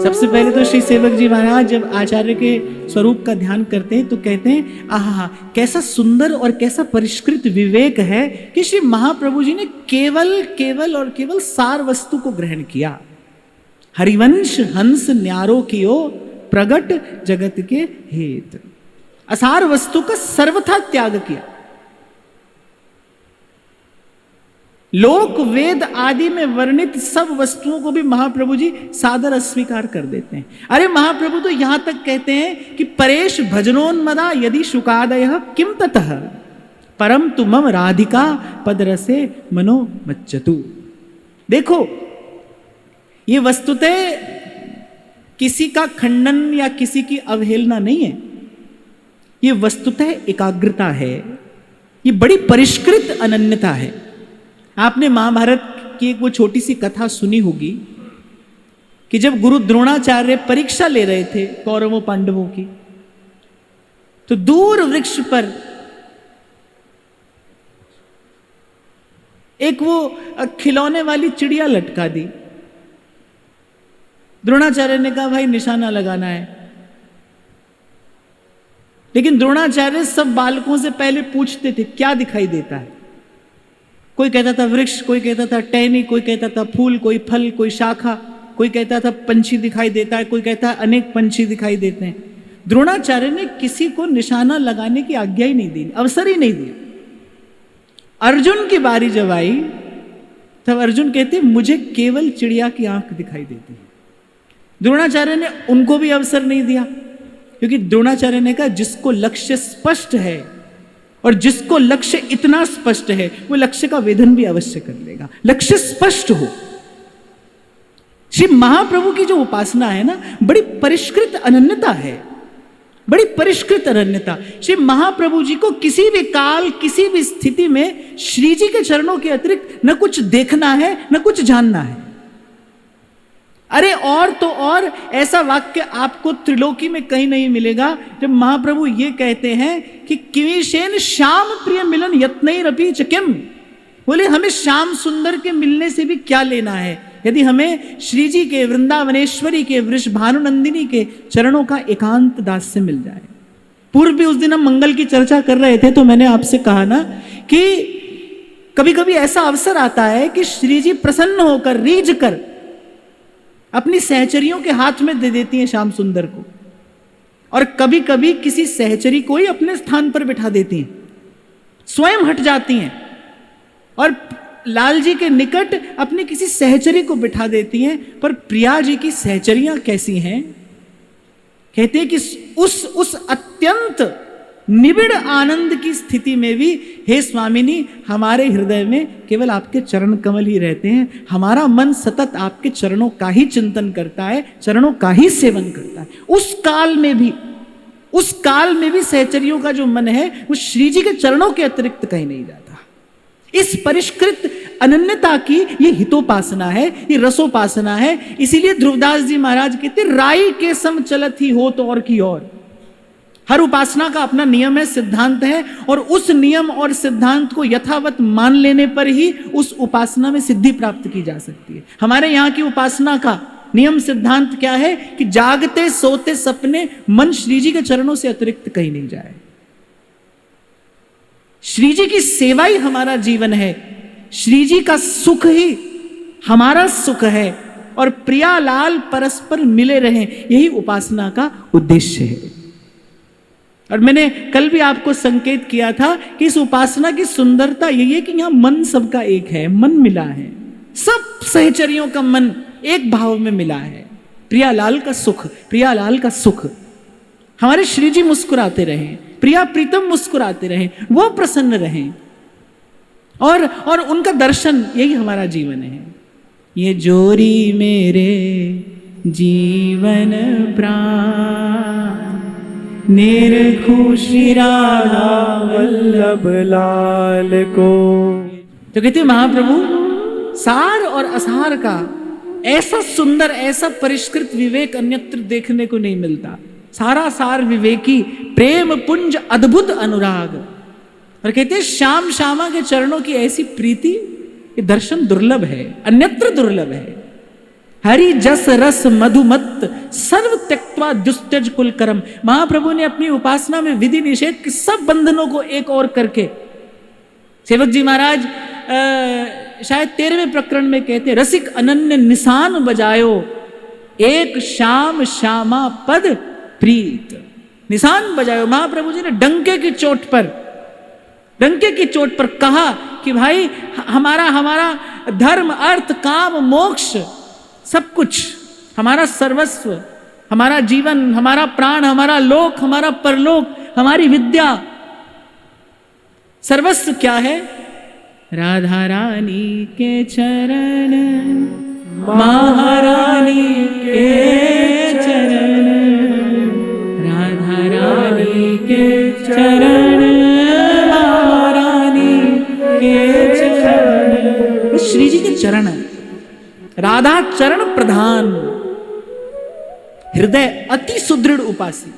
सबसे पहले तो श्री सेवक जी महाराज जब आचार्य के स्वरूप का ध्यान करते हैं तो कहते हैं आहा कैसा सुंदर और कैसा परिष्कृत विवेक है कि श्री महाप्रभु जी ने केवल और केवल सार वस्तु को ग्रहण किया। हरिवंश हंस न्यारो कियो प्रगट जगत के हेत, असार वस्तु का सर्वथा त्याग किया। लोक वेद आदि में वर्णित सब वस्तुओं को भी महाप्रभु जी सादर अस्वीकार कर देते हैं। अरे महाप्रभु तो यहां तक कहते हैं कि परेश भजनोन्मदा यदि शुकादय किम ततः परम तु मम राधिका पदरसे मनो मच्चतु। देखो ये वस्तुतः किसी का खंडन या किसी की अवहेलना नहीं है, ये वस्तुतः एकाग्रता है, ये बड़ी परिष्कृत अनन्यता है। आपने महाभारत की एक वो छोटी सी कथा सुनी होगी कि जब गुरु द्रोणाचार्य परीक्षा ले रहे थे कौरवों पांडवों की, तो दूर वृक्ष पर एक वो खिलौने वाली चिड़िया लटका दी। द्रोणाचार्य ने कहा भाई निशाना लगाना है, लेकिन द्रोणाचार्य सब बालकों से पहले पूछते थे क्या दिखाई देता है। कोई कहता था वृक्ष, कोई कहता था टहनी, कोई कहता था फूल, कोई फल, कोई शाखा, कोई कहता था पंछी दिखाई देता है, कोई कहता है अनेक पंछी दिखाई देते हैं। द्रोणाचार्य ने किसी को निशाना लगाने की आज्ञा ही नहीं दी, अवसर ही नहीं दिया। अर्जुन की बारी जब आई तब अर्जुन कहते मुझे केवल चिड़िया की आंख दिखाई देती है। द्रोणाचार्य ने उनको भी अवसर नहीं दिया, क्योंकि द्रोणाचार्य ने कहा जिसको लक्ष्य स्पष्ट है और जिसको लक्ष्य इतना स्पष्ट है वो लक्ष्य का वेधन भी अवश्य कर लेगा, लक्ष्य स्पष्ट हो। श्री महाप्रभु की जो उपासना है ना, बड़ी परिष्कृत अनन्यता है, बड़ी परिष्कृत अनन्यता। श्री महाप्रभु जी को किसी भी काल किसी भी स्थिति में श्री जी के चरणों के अतिरिक्त न कुछ देखना है न कुछ जानना है। अरे और तो और ऐसा वाक्य आपको त्रिलोकी में कहीं नहीं मिलेगा जब महाप्रभु ये कहते हैं कि किमीशेन श्याम प्रिय मिलन यत्नैरपि च किम। बोले हमें श्याम सुंदर के मिलने से भी क्या लेना है, यदि हमें श्री जी के वृंदावनेश्वरी के वृषभानुनंदिनी के चरणों का एकांत दास्य मिल जाए। पूर्व भी उस दिन हम मंगल की चर्चा कर रहे थे तो मैंने आपसे कहा ना कि कभी कभी ऐसा अवसर आता है कि श्री जी प्रसन्न होकर रीझ कर अपनी सहचरियों के हाथ में दे देती हैं श्याम सुंदर को, और कभी कभी किसी सहचरी को ही अपने स्थान पर बिठा देती हैं, स्वयं हट जाती हैं और लाल जी के निकट अपनी किसी सहचरी को बिठा देती हैं। पर प्रिया जी की सहचरियां कैसी हैं, कहते हैं कि उस अत्यंत निबिड़ आनंद की स्थिति में भी हे स्वामिनी हमारे हृदय में केवल आपके चरण कमल ही रहते हैं, हमारा मन सतत आपके चरणों का ही चिंतन करता है, चरणों का ही सेवन करता है। उस काल में भी सहचरियों का जो मन है वो श्री जी के चरणों के अतिरिक्त कहीं नहीं जाता। इस परिष्कृत अनन्यता की ये हितोपासना है, ये रसोपासना है। इसीलिए ध्रुवदास जी महाराज कहते राई के सम चलत ही हो तो और की और। हर उपासना का अपना नियम है, सिद्धांत है, और उस नियम और सिद्धांत को यथावत मान लेने पर ही उस उपासना में सिद्धि प्राप्त की जा सकती है। हमारे यहाँ की उपासना का नियम सिद्धांत क्या है कि जागते सोते सपने मन श्री जी के चरणों से अतिरिक्त कहीं नहीं जाए। श्री जी की सेवा ही हमारा जीवन है, श्री जी का सुख ही हमारा सुख है, और प्रियालाल परस्पर मिले रहें, यही उपासना का उद्देश्य है। और मैंने कल भी आपको संकेत किया था कि इस उपासना की सुंदरता यही है कि यहां मन सबका एक है, मन मिला है, सब सहचरियों का मन एक भाव में मिला है। प्रियालाल का सुख, प्रियालाल का सुख। हमारे श्री जी मुस्कुराते रहें, प्रिया प्रीतम मुस्कुराते रहें, वो प्रसन्न रहें, और उनका दर्शन, यही हमारा जीवन है। ये जोरी मेरे जीवन प्राण निरखु श्री राधा वल्लभ लाल को। तो कहते महाप्रभु सार और असार का ऐसा सुंदर ऐसा परिष्कृत विवेक अन्यत्र देखने को नहीं मिलता। सारा सार विवेकी, प्रेम पुंज अद्भुत अनुराग। और कहते हैं श्याम श्यामा के चरणों की ऐसी प्रीति, ये दर्शन दुर्लभ है, अन्यत्र दुर्लभ है। हरि जस रस मधुमत्त सर्व त्यक्त्वा दुस्त्यज कुल कर्म। महाप्रभु ने अपनी उपासना में विधि निषेध के सब बंधनों को एक और करके, सेवक जी महाराज शायद 13वें प्रकरण में कहते, रसिक अनन्य निशान बजायो एक श्याम श्यामा पद प्रीत। निशान बजायो, महाप्रभु जी ने डंके की चोट पर कहा कि भाई हमारा धर्म अर्थ काम मोक्ष सब कुछ, हमारा सर्वस्व, हमारा जीवन, हमारा प्राण, हमारा लोक, हमारा परलोक, हमारी विद्या, सर्वस्व क्या है? राधा रानी के चरण, महारानी के चरण, राधा रानी के चरण, महारानी के चरण। श्री जी के चरण है, राधा चरण प्रधान, हृदय अति सुदृढ़ उपासी।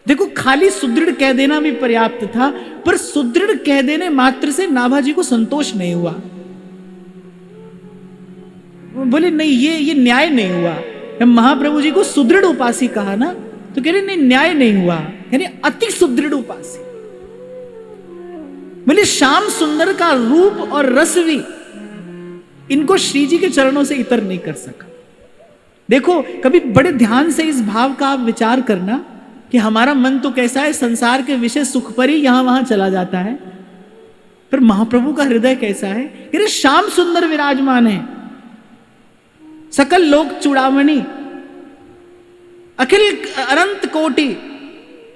देखो, खाली सुदृढ़ कह देना भी पर्याप्त था, पर सुदृढ़ कह देने मात्र से नाभाजी को संतोष नहीं हुआ। बोले नहीं, ये न्याय नहीं हुआ। जब महाप्रभु जी को सुदृढ़ उपासी कहा ना, तो कह रहे नहीं, न्याय नहीं हुआ, यानी अति सुदृढ़ उपासी। बोले श्याम सुंदर का रूप और रस भी इनको श्री जी के चरणों से इतर नहीं कर सका। देखो, कभी बड़े ध्यान से इस भाव का आप विचार करना कि हमारा मन तो कैसा है, संसार के विषय सुख पर ही यहां वहां चला जाता है, पर महाप्रभु का हृदय कैसा है? कि श्याम सुंदर विराजमान है, सकल लोक चूड़ामणि, अखिल अनंत कोटि,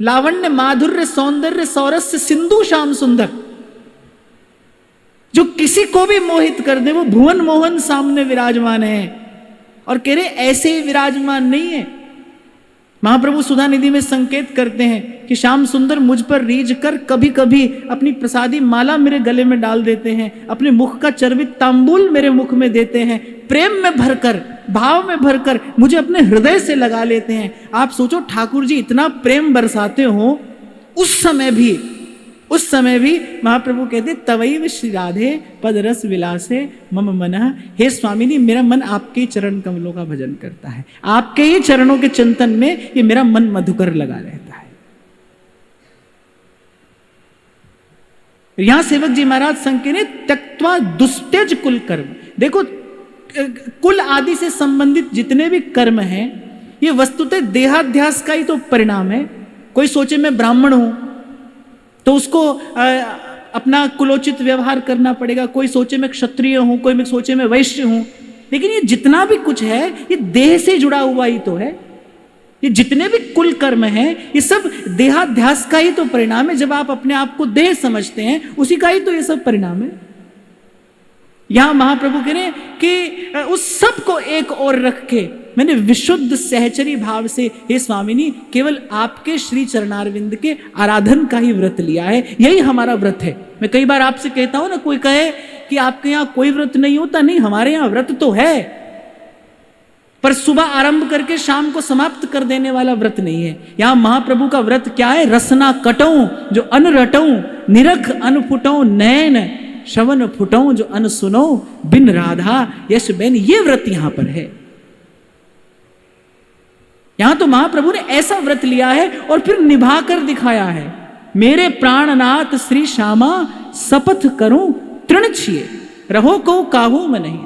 लावण्य माधुर्य सौंदर्य सौरस्य सिंधु श्याम सुंदर, जो किसी को भी मोहित कर दे, वो भुवन मोहन सामने विराजमान है। और कह रहे ऐसे ही विराजमान नहीं है। महाप्रभु सुधा निधि में संकेत करते हैं कि श्याम सुंदर मुझ पर रीझ कर कभी कभी अपनी प्रसादी माला मेरे गले में डाल देते हैं, अपने मुख का चर्वित तांबूल मेरे मुख में देते हैं, प्रेम में भरकर, भाव में भरकर मुझे अपने हृदय से लगा लेते हैं। आप सोचो, ठाकुर जी इतना प्रेम बरसाते हो, उस समय भी महाप्रभु कहते तवैव श्री राधे पदरस विलासे मम मनः। हे स्वामिनी, मेरा मन आपके चरण कमलों का भजन करता है, आपके ही चरणों के चिंतन में ये मेरा मन मधुकर लगा रहता है। यहां सेवक जी महाराज संकेत ने त्यक्त्वा दुस्त्यज कुल कर्म। देखो, कुल आदि से संबंधित जितने भी कर्म हैं, ये वस्तुतः देहाध्यास का ही तो परिणाम है। कोई सोचे मैं ब्राह्मण हूं तो उसको अपना कुलोचित व्यवहार करना पड़ेगा, कोई सोचे मैं क्षत्रिय हूं, कोई मैं सोचे मैं वैश्य हूं, लेकिन ये जितना भी कुछ है ये देह से जुड़ा हुआ ही तो है। ये जितने भी कुल कर्म हैं ये सब देहाध्यास का ही तो परिणाम है। जब आप अपने आप को देह समझते हैं, उसी का ही तो ये सब परिणाम है। यहां महाप्रभु कह रहे कि उस सब को एक ओर रख के मैंने विशुद्ध सहचरी भाव से, हे स्वामिनी, केवल आपके श्री चरणारविंद के आराधन का ही व्रत लिया है, यही हमारा व्रत है। मैं कई बार आपसे कहता हूं ना, कोई कहे कि आपके यहां कोई व्रत नहीं होता, नहीं, हमारे यहां व्रत तो है, पर सुबह आरंभ करके शाम को समाप्त कर देने वाला व्रत नहीं है। यहां महाप्रभु का व्रत क्या है? रसना कटो जो अन रटो, निरख अन फुटो नैन, श्रवण फुटो जो अन सुनो, बिन राधा यश बैन। ये व्रत यहां पर है। यहां तो महाप्रभु ने ऐसा व्रत लिया है और फिर निभा कर दिखाया है। मेरे प्राणनाथ श्री श्यामा, शपथ करूं तृण छिए, रहो को काहू में नहीं।